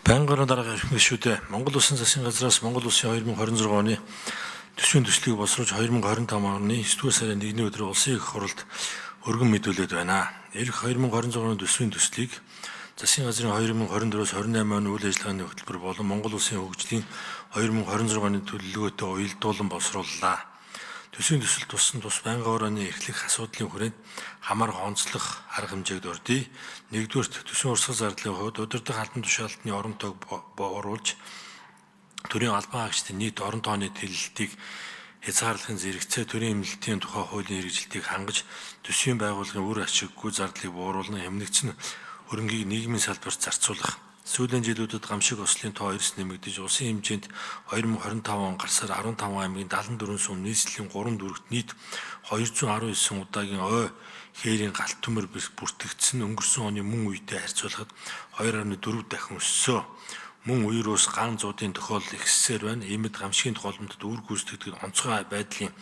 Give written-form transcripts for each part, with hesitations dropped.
Байнгын дараагийн гишүүдээ Монгол Улсын засгийн газраас Монгол Улсын 2026 оны төсвийн төслийг боловсруулж 2025 оны 9-р сарын 1-ний өдөр улсын их хурлд өргөн мэдүүлээд байна. Ирэх 2026 оны төсвийн төслийг засгийн газрын 2024-с 28 оны үйл ажиллагааны хөтөлбөр болон Монгол Улсын хөгжлийн 2026 оны төлөвлөгөөтэй уялдуулан боловсрууллаа. Төсвийн төсөл тус байнгын орооны эрхлэх асуудлын хүрээнд хамаарах онцлог арга хэмжээг дурдъя. Нэгдүгürt төсвийн урсгал зардлын хувьд удирдах албан тушаалтны орон тоог бууруулж төрийн албан хаагчдын нийт орон тооны төлөлтийг хязгаарлахын зэрэгцээ төрийн эмнэлтийн тухай хуулийн хэрэгжилтийг хангаж төсвийн байгууллагын үр ашиггүй зардлыг бууруулан хэмнэгцэн хөрөнгийг нийгмийн салбарт зарцуулах. Сүүлийн жилүүдэд гамшиг ослын тоо эрс нэмэгдэж улсын хэмжээнд 2025 он гарсаар 15 аймгийн 74 сум нийслэлийн 3 дүрэгт нийт 219 удаагийн ой хээрийн галт төмөр бүртгэгдсэн өнгөрсөн оны мөн үетэй харьцуулахад 2.4 дахин өссөн. Мөн үероос ган зуудын тохиолдол ихссээр байна. Иймд гамшигын тохиолдолд үр гүйцэтгэдэг онцгой байдлын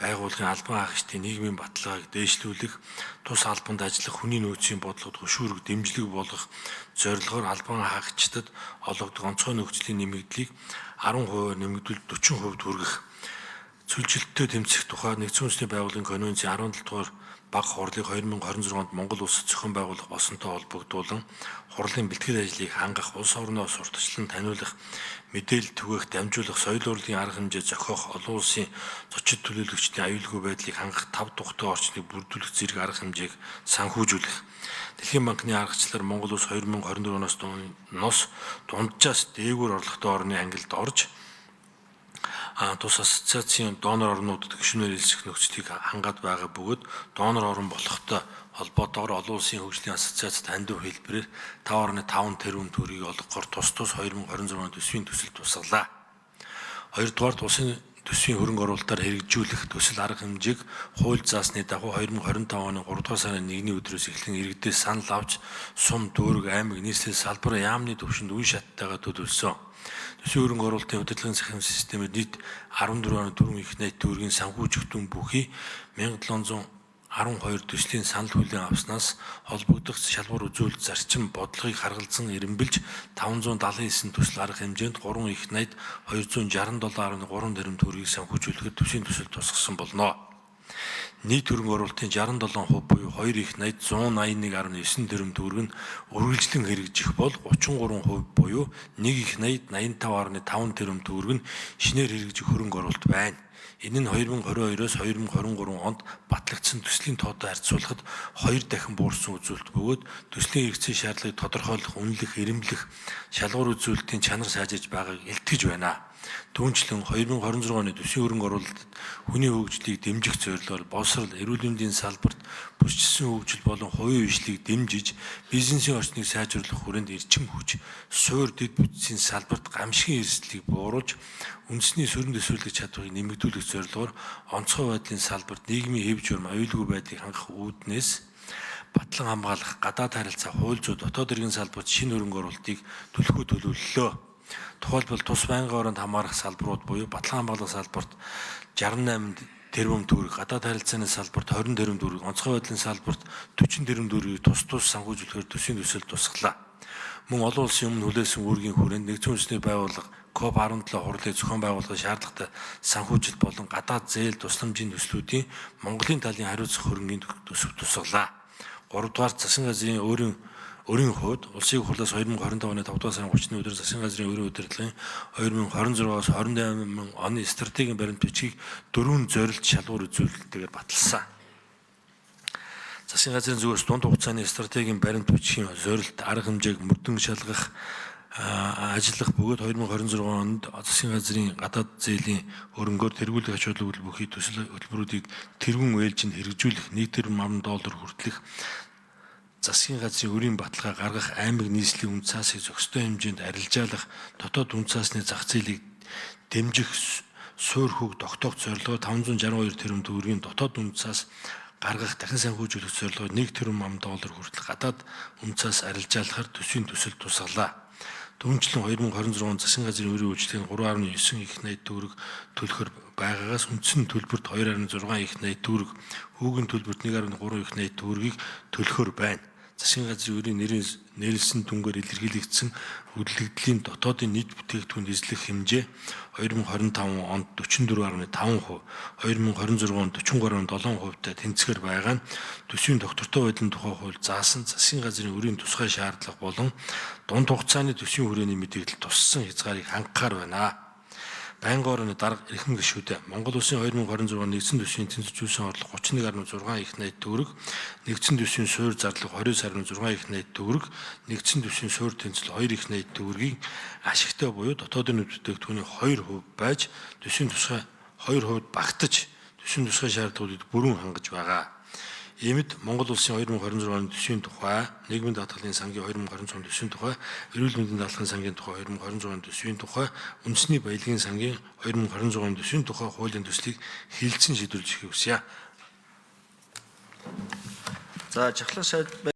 байгууллагын албан хаагчдын нийгмийн баталгааг дээшлүүлэх, тус албанд ажиллах хүний нөөцийн бодлогод хөшүүрэг дэмжлэг болгох зорилгоор албан хаагчдад олгодог онцгой нөхцөлийн нэмэгдлийг 10% нэмэгдүүл 40% хүргэх. Цөлжилттэй тэмцэх тухай нэгдсэн үндэсний байгууллагын конвенцийн 17 дугаар баг хурлыг 2026 онд Монгол Улсад зохион байгуулах болсонтой холбогдуулан хурлын бэлтгэл ажлыг хангах, улс орноо сурталчлан таниулах, мэдээлэл түгээх, дамжуулах, соёл урлагийн арга хэмжээ зохиох, олон улсын зочид төлөөлөгчдийн аюулгүй байдлыг хангах 5 тухтай орчныг бүрдүүлэх зэрэг арга хэмжээг санхүүжүүлэх. Дэлхийн банкны аргачлалаар Монгол Улс 2024 оноос дунджаас дээгүүр орлоготой орны ангилд орж тус ассоциацийн донор орнуудад гишүүнээр хэлцэх нөхцөлийг хангаад байгаа бөгөөд донор орн болохтой холбоотойгоор олон улсын хөгжлийн ассоциац тандив хэлбэрээр 5.5 тэрбум төгрөгийг олгохоор тус 2026 оны төсвийн төсөлд тусгалаа. Хоёрдугаар улсын төсвийн хөрөнгө оруулалтаар хэрэгжүүлэх төсөл арга хэмжээг хууль заасны дагуу 2025 оны 3 дугаар сарын 1-ний өдрөөс эхлэн иргэдээс санал авч сум, дүүрэг, аймаг, нийслэл салбар яамны төвшөнд үн шаттайгаар төлөвлөсөн. Төсвийн хөрөнгө оруулалтын удирдлагын захирам системээр нийт 14.4 их найт төгрөгийн санхүүжигдэн бүхий 1712 төслийн санал хүлээн авснаас холбогдох шалгуур үзүүлэлт зарчим бодлогыг харгалзан эренбэлж 579 төсөл арга хэмжээнд 3 их найт 267.3 тэрбум төгрөгийг санхүүжүүлэхэд төсвийн төсөлд тусгасан болно. Нийт хөрөнгө оруулалтын 67% буюу 2 их найт 181.9 тэрбум төгрөг нь үргэлжлэн хэрэгжих бол 33% буюу 1 их найт 85.5 тэрбум төгрөг нь шинээр хэрэгжих хөрөнгө оруулалт байна. Энэ нь 2022-оос 2023 онд батлагдсан төслийн тоотой харьцуулахад 2 дахин буурсан үзүүлэлт бөгөөд төслийн хэрэгцээ шаардлагыг тодорхойлох, үнэлэх, эренблэх, шалгуур үзүүлэлтийн чанар сайжирч байгааг илтгэж байна. Түүнчлэн 2026 оны төсвийн хөрөнгө оруулалтад хүний хөгжлийг дэмжих зорилгоор боловсрол, эрүүл мэндийн салбарт бүсчилсэн хөгжил болон хувийн хөгжлийг дэмжиж, бизнесийн орчныг сайжруулах хүрээнд эрчим хүч, суур дэд бүтцийн салбарт гамшигын эрсдлийг бууруулж, үндэсний сөрөг төсвөрлөх чадварыг нэмэгдүүлэх зорилгоор онцгой байдлын салбарт нийгмийн хэв журам, аюулгүй байдлыг хангах үүднээс батлан хамгаалах, гадаад харилцаа, хууль зүйн, дотоод иргэн салбарт шинэ хөрөнгө оруулалтыг төлөхөө төлөвлөлөө. Тухайлбал тус байнгын ороонд хамаарах салбарууд буюу батлан хамгаалах салбарт 68 тэрбум төгрөг, гадаад харилцааны салбарт 20 тэрбум төгрөг, онцгой байдлын салбарт 40 тэрбум төгрөгийг тус санхүүжүүлэхээр төсвийн төсөлд тусгалаа. Мөн олон улсын өмнө хүлээсэн үүргийн хүрээнд нэгдсэн үндэсний байгууллага COP17 хурлыг зохион байгуулах шаардлагатай санхүүжилт болон гадаад зээл тусламжийн төслүүдийн Монголын талын хариуцах хөрөнгийн төсөв тусгалаа. 3 дугаар засгийн газрын өөрийн хувьд улсын хурлаас 2025 оны 5 дугаар сарын 30-ны өдөр засгийн газрын өрийн удирдлагын 2026-аас 28 оны стратегийн баримт бичгийг 4 зорилт шалгуур үзүүлэлтээр баталсан. Засгийн газрын зүгээс дунд хугацааны стратегийн баримт бичгийн зорилт арга хэмжээг мөрдөн шалгах ажиллах бөгөөд 2026 онд засгийн газрын гадаад зээлийн хөрөнгөөр тэргүүлэх ач холбогдол бүхий төсөл хөтөлбөрүүдийг тэргүүн ээлжинд хэрэгжүүлэх $1 тэрбум хүртэлх засгийн газрын өрийн баталгаа гаргах, аймаг нийслэлийн үн цаасыг зохистой хэмжээнд арилжаалах, дотоод үн цаасны зах зээлийг дэмжих, суур хөг тогтоох зорилгоор 562 тэрбум төгрөгийн дотоод үн цаас гаргах, дахин санхүүжүүлэх зорилгоор $1 тэрбум хүртэл гадаад үн цаас арилжаалахаар төсвийн төсөлд тусгалаа. Түүнчлэн 2026 он засгийн газрын өрийн үйлчлэгийн 3.9 их найт төгрөг төлөхөр байгаагаас үндсэн төлбөрт 2.6 их найт төгрөг, хүүгийн төлбөрт 1.3 их найт төгрөгийг төлөхөр байна. засгийн газрын өрийн нэрлсэн дүнгээр илэрхийлэгдсэн хөдөлгөөлийн дотоодын нийт бүтээгдэхүүн эзлэх хэмжээ 2025 онд 44.5%, 2026 онд 43.7%-тай тэнцвэр байгаа нь төсвийн доктортой байдлын тухай хууль заасан засгийн газрын өрийн тусгай шаардлага болон дунд хугацааны төсвийн хүрээний мэдээлэл туссан хязгаарыг хангахаар байна. Байнгын дарга эрхэм гишүүдээ Монгол Улсын 2026 нэгдсэн төсвийн тэнцвэржүүлсэн орлого 31.6 их найт төгрөг, нэгдсэн төсвийн суур зарлага 20.6 их найт төгрөг, нэгдсэн төсвийн суур тэнцэл 2 их найт төгрөгийг ашигтай буюу дотоодын нийт бүтээгдэхүүний 2% байж төсвийн тусгай 2% багтаж төсвийн тусгай шаардлагуудыг бүрэн хангаж байгаа. Иймд Монгол Улсын 2026 оны төсвийн тухай, нийгмийн даатгалын сангийн 2026 оны төсвийн тухай, эрүүл мэндийн даатгалын сангийн тухай 2026 оны төсвийн тухай, үндэсний баялагын сангийн 2026 оны төсвийн тухай хуулийн төслийг хэлэлцэн шийдвэрлэж өгье. За, жахлах сайд